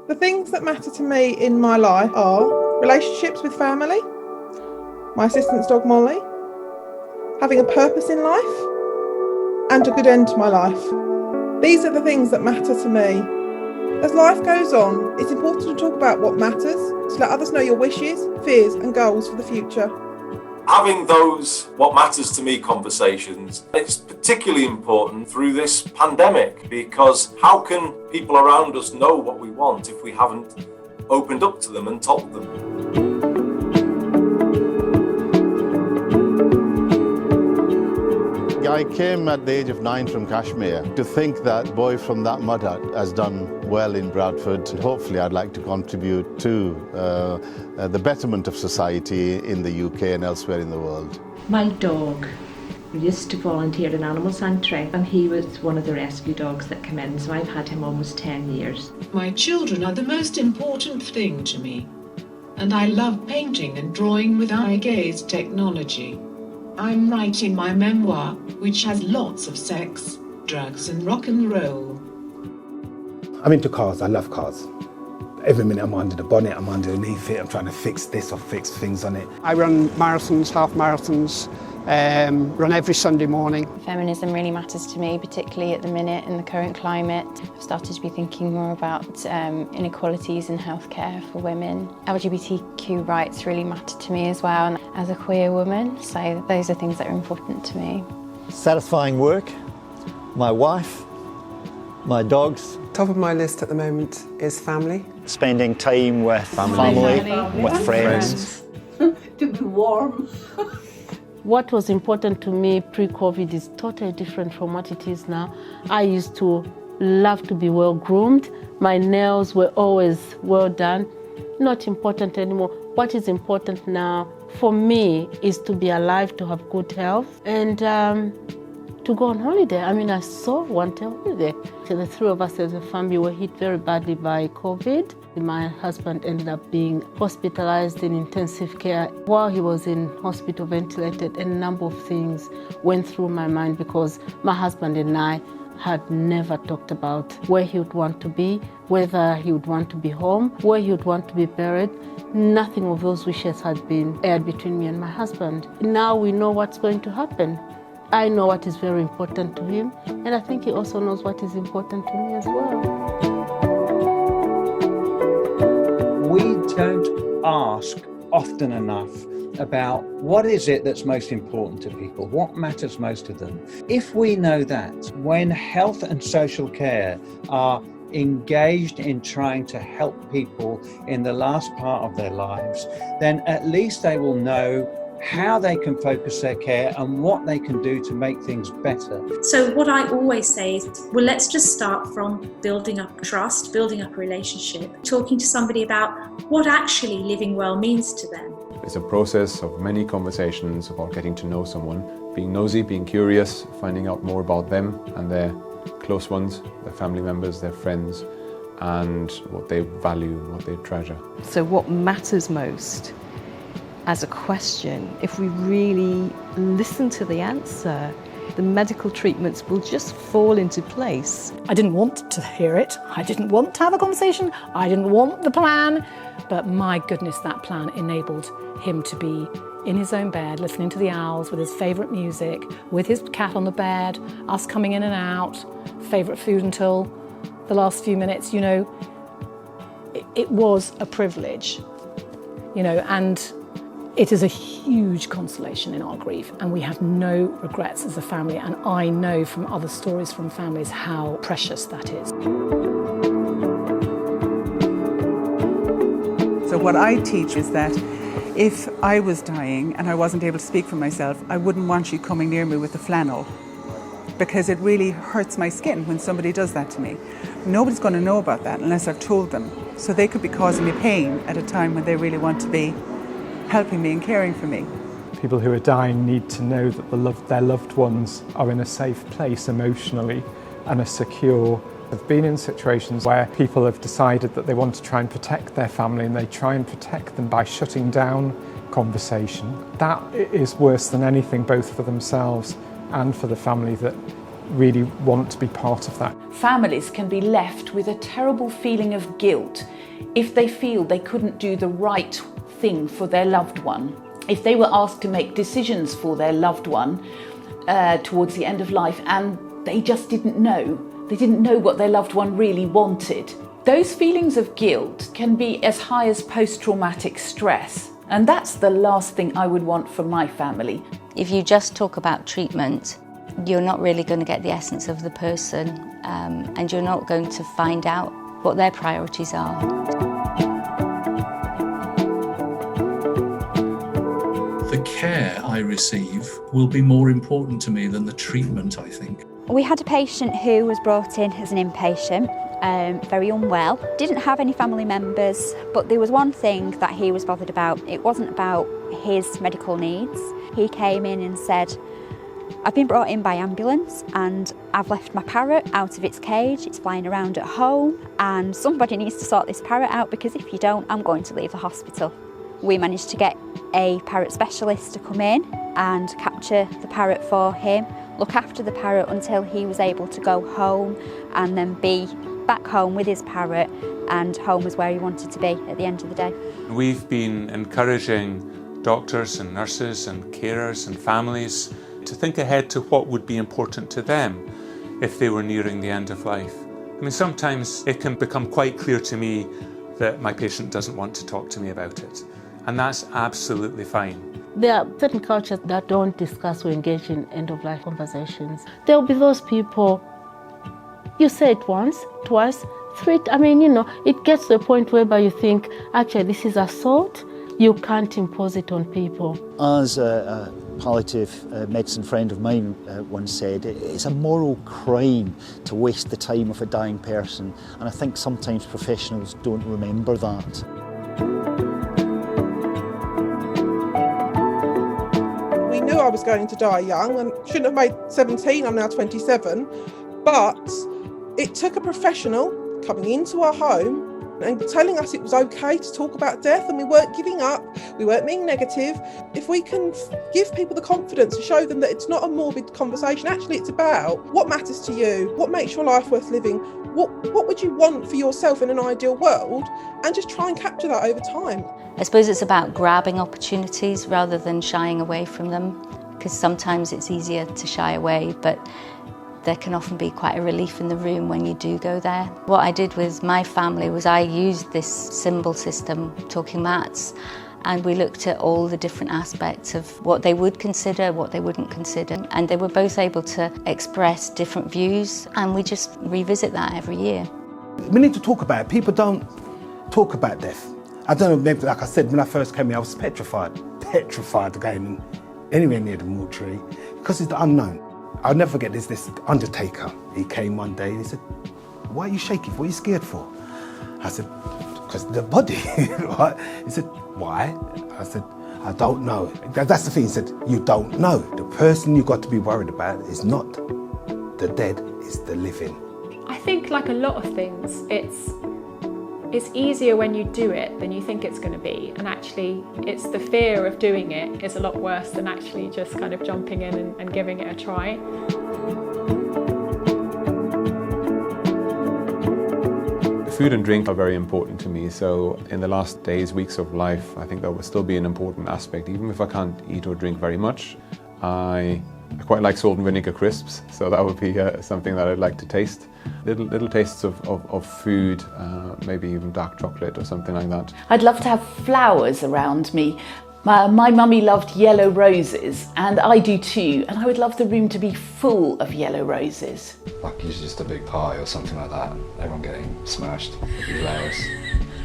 The things that matter to me in my life are relationships with family, my assistant's dog Molly, having a purpose in life, and a good end to my life. These are the things that matter to me. As life goes on, it's important to talk about what matters, to let others know your wishes, fears and goals for the future. Having those what matters to me conversations, it's particularly important through this pandemic, because how can people around us know what we want if we haven't opened up to them and told them? I came at the age of 9 from Kashmir. To think that boy from that mud hut has done well in Bradford, hopefully I'd like to contribute to the betterment of society in the UK and elsewhere in the world. My dog used to volunteer in Animal Sanctuary, and he was one of the rescue dogs that come in, so I've had him almost 10 years. My children are the most important thing to me, and I love painting and drawing with eye-gaze technology. I'm writing my memoir, which has lots of sex, drugs and rock and roll. I'm into cars, I love cars. Every minute I'm under the bonnet, I'm underneath it, I'm trying to fix this or fix things on it. I run marathons, half marathons, run every Sunday morning. Feminism really matters to me, particularly at the minute in the current climate. I've started to be thinking more about inequalities in healthcare for women. LGBTQ rights really matter to me as well, and as a queer woman, so those are things that are important to me. Satisfying work, my wife, my dogs. Top of my list at the moment is family. Spending time with family. With friends. To be warm. What was important to me pre-COVID is totally different from what it is now. I used to love to be well groomed. My nails were always well done. Not important anymore. What is important now for me is to be alive, to have good health, and to go on holiday. I mean, I so want a holiday. So the three of us as a family were hit very badly by COVID. My husband ended up being hospitalized in intensive care. While he was in hospital ventilated, a number of things went through my mind, because my husband and I had never talked about where he would want to be, whether he would want to be home, where he would want to be buried. Nothing of those wishes had been aired between me and my husband. Now we know what's going to happen. I know what is very important to him, and I think he also knows what is important to me as well. We don't ask often enough about what is it that's most important to people, what matters most to them. If we know that, when health and social care are engaged in trying to help people in the last part of their lives, then at least they will know how they can focus their care and what they can do to make things better. So what I always say is, well, let's just start from building up trust, building up a relationship, talking to somebody about what actually living well means to them. It's a process of many conversations about getting to know someone, being nosy, being curious, finding out more about them and their close ones, their family members, their friends, and what they value, what they treasure. So what matters most as a question, if we really listen to the answer, the medical treatments will just fall into place. I didn't want to hear it. I didn't want to have a conversation. I didn't want the plan. But my goodness, that plan enabled him to be in his own bed, listening to the owls with his favourite music, with his cat on the bed, us coming in and out, favourite food until the last few minutes. You know, it was a privilege, you know, and it is a huge consolation in our grief, and we have no regrets as a family, and I know from other stories from families how precious that is. So what I teach is that if I was dying and I wasn't able to speak for myself, I wouldn't want you coming near me with a flannel, because it really hurts my skin when somebody does that to me. Nobody's going to know about that unless I've told them. So they could be causing me pain at a time when they really want to be helping me and caring for me. People who are dying need to know that their loved ones are in a safe place emotionally and are secure. I've been in situations where people have decided that they want to try and protect their family, and they try and protect them by shutting down conversation. That is worse than anything, both for themselves and for the family that really want to be part of that. Families can be left with a terrible feeling of guilt if they feel they couldn't do the right thing for their loved one. If they were asked to make decisions for their loved one towards the end of life and they just didn't know. They didn't know what their loved one really wanted. Those feelings of guilt can be as high as post-traumatic stress. And that's the last thing I would want for my family. If you just talk about treatment, you're not really going to get the essence of the person, and you're not going to find out what their priorities are. The care I receive will be more important to me than the treatment, I think. We had a patient who was brought in as an inpatient, very unwell, didn't have any family members, but there was one thing that he was bothered about. It wasn't about his medical needs. He came in and said, I've been brought in by ambulance and I've left my parrot out of its cage. It's flying around at home and somebody needs to sort this parrot out because if you don't, I'm going to leave the hospital. We managed to get a parrot specialist to come in and capture the parrot for him, look after the parrot until he was able to go home and then be back home with his parrot, and home was where he wanted to be at the end of the day. We've been encouraging doctors and nurses and carers and families to think ahead to what would be important to them if they were nearing the end of life. I mean, sometimes it can become quite clear to me that my patient doesn't want to talk to me about it, and that's absolutely fine. There are certain cultures that don't discuss or engage in end-of-life conversations. There will be those people, you say it once, twice, three, it gets to a point whereby you think, actually, this is assault. You can't impose it on people. As a palliative medicine friend of mine once said, it's a moral crime to waste the time of a dying person, and I think sometimes professionals don't remember that. We knew I was going to die young and shouldn't have made 17, I'm now 27, but it took a professional coming into our home and telling us it was okay to talk about death, and we weren't giving up, we weren't being negative. If we can give people the confidence to show them that it's not a morbid conversation, actually it's about what matters to you, what makes your life worth living, what would you want for yourself in an ideal world, and just try and capture that over time. I suppose it's about grabbing opportunities rather than shying away from them, because sometimes it's easier to shy away, but there can often be quite a relief in the room when you do go there. What I did with my family was I used this symbol system, Talking Mats, and we looked at all the different aspects of what they would consider, what they wouldn't consider, and they were both able to express different views, and we just revisit that every year. We need to talk about it. People don't talk about death. I don't know, maybe, like I said, when I first came here, I was petrified going anywhere near the mortuary because it's the unknown. I'll never forget this undertaker. He came one day and he said, why are you shaking? What are you scared for? I said, because the body. He said, why? I said, I don't know. That's the thing, he said, you don't know. The person you've got to be worried about is not the dead, it's the living. I think like a lot of things, it's easier when you do it than you think it's going to be, and actually it's the fear of doing it is a lot worse than actually just kind of jumping in and giving it a try. Food and drink are very important to me, so in the last days, weeks of life, I think that will still be an important aspect. Even if I can't eat or drink very much, I quite like salt and vinegar crisps, so that would be something that I'd like to taste. Little tastes of food, maybe even dark chocolate or something like that. I'd love to have flowers around me. My mummy loved yellow roses, and I do too, and I would love the room to be full of yellow roses. Like usually just a big party or something like that, everyone getting smashed, it'd be hilarious.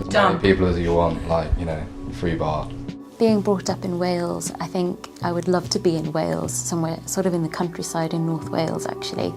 As Done. many people as you want, like, free bar. Being brought up in Wales, I think I would love to be in Wales, somewhere sort of in the countryside in North Wales actually.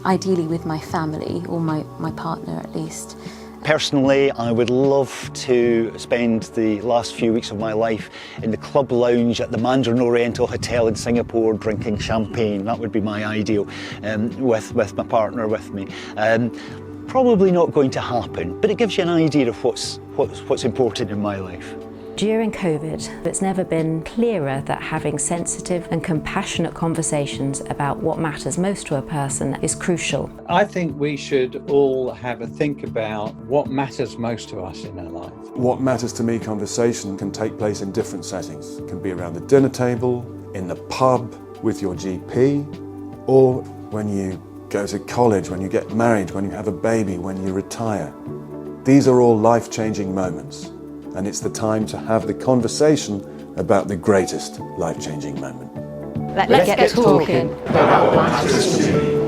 Ideally with my family, or my partner at least. Personally, I would love to spend the last few weeks of my life in the club lounge at the Mandarin Oriental Hotel in Singapore drinking champagne. That would be my ideal, with my partner with me. Probably not going to happen, but it gives you an idea of what's important in my life. During COVID, it's never been clearer that having sensitive and compassionate conversations about what matters most to a person is crucial. I think we should all have a think about what matters most to us in our life. What matters to me conversation can take place in different settings. It can be around the dinner table, in the pub, with your GP, or when you go to college, when you get married, when you have a baby, when you retire. These are all life-changing moments, and it's the time to have the conversation about the greatest life-changing moment. Let's get talking about what matters to you.